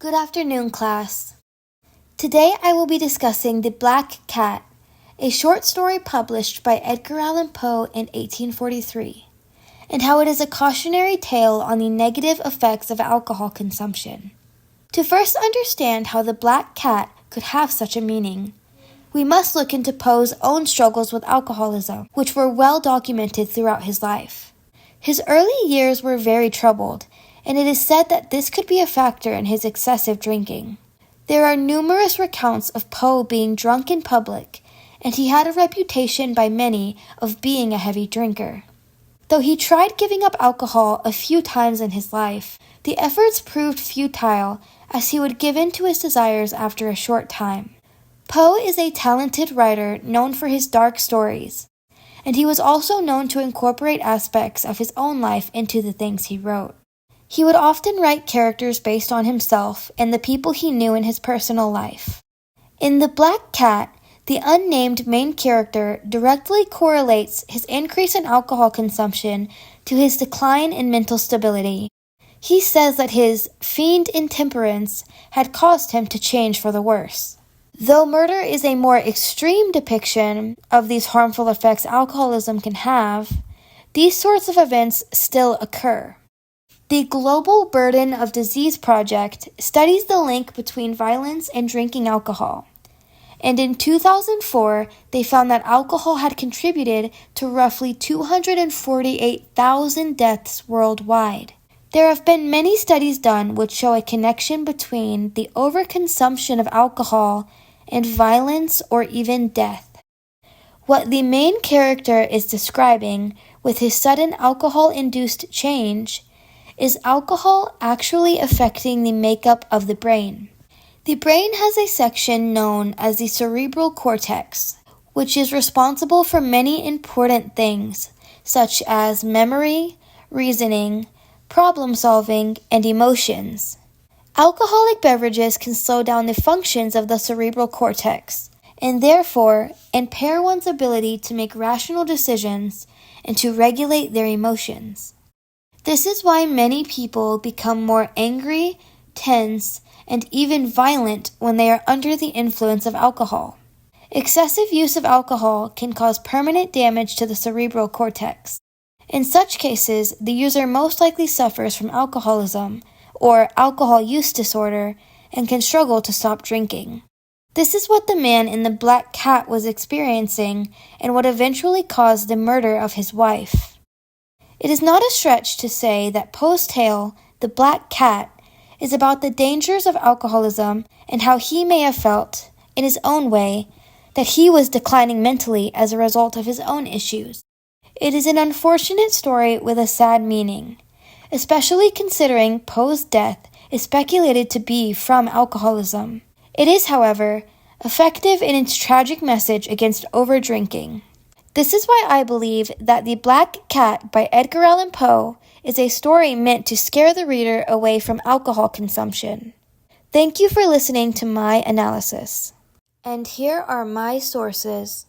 Good afternoon, class. Today I will be discussing The Black Cat, a short story published by Edgar Allan Poe in 1843, and how it is a cautionary tale on the negative effects of alcohol consumption. To first understand how the black cat could have such a meaning, we must look into Poe's own struggles with alcoholism, which were well documented throughout his life. His early years were very troubled, and it is said that this could be a factor in his excessive drinking. There are numerous recounts of Poe being drunk in public, and he had a reputation by many of being a heavy drinker. Though he tried giving up alcohol a few times in his life, the efforts proved futile as he would give in to his desires after a short time. Poe is a talented writer known for his dark stories, and he was also known to incorporate aspects of his own life into the things he wrote. He would often write characters based on himself and the people he knew in his personal life. In The Black Cat, the unnamed main character directly correlates his increase in alcohol consumption to his decline in mental stability. He says that his fiend intemperance had caused him to change for the worse. Though murder is a more extreme depiction of these harmful effects alcoholism can have, these sorts of events still occur. The Global Burden of Disease Project studies the link between violence and drinking alcohol, and in 2004 they found that alcohol had contributed to roughly 248,000 deaths worldwide. There have been many studies done which show a connection between the overconsumption of alcohol and violence or even death. What the main character is describing with his sudden alcohol-induced change is alcohol actually affecting the makeup of the brain. The brain has a section known as the cerebral cortex, which is responsible for many important things, such as memory, reasoning, problem-solving, and emotions. Alcoholic beverages can slow down the functions of the cerebral cortex, and therefore impair one's ability to make rational decisions and to regulate their emotions. This is why many people become more angry, tense, and even violent when they are under the influence of alcohol. Excessive use of alcohol can cause permanent damage to the cerebral cortex. In such cases, the user most likely suffers from alcoholism or alcohol use disorder and can struggle to stop drinking. This is what the man in The Black Cat was experiencing and what eventually caused the murder of his wife. It is not a stretch to say that Poe's tale, The Black Cat, is about the dangers of alcoholism and how he may have felt, in his own way, that he was declining mentally as a result of his own issues. It is an unfortunate story with a sad meaning, especially considering Poe's death is speculated to be from alcoholism. It is, however, effective in its tragic message against overdrinking. This is why I believe that The Black Cat by Edgar Allan Poe is a story meant to scare the reader away from alcohol consumption. Thank you for listening to my analysis. And here are my sources.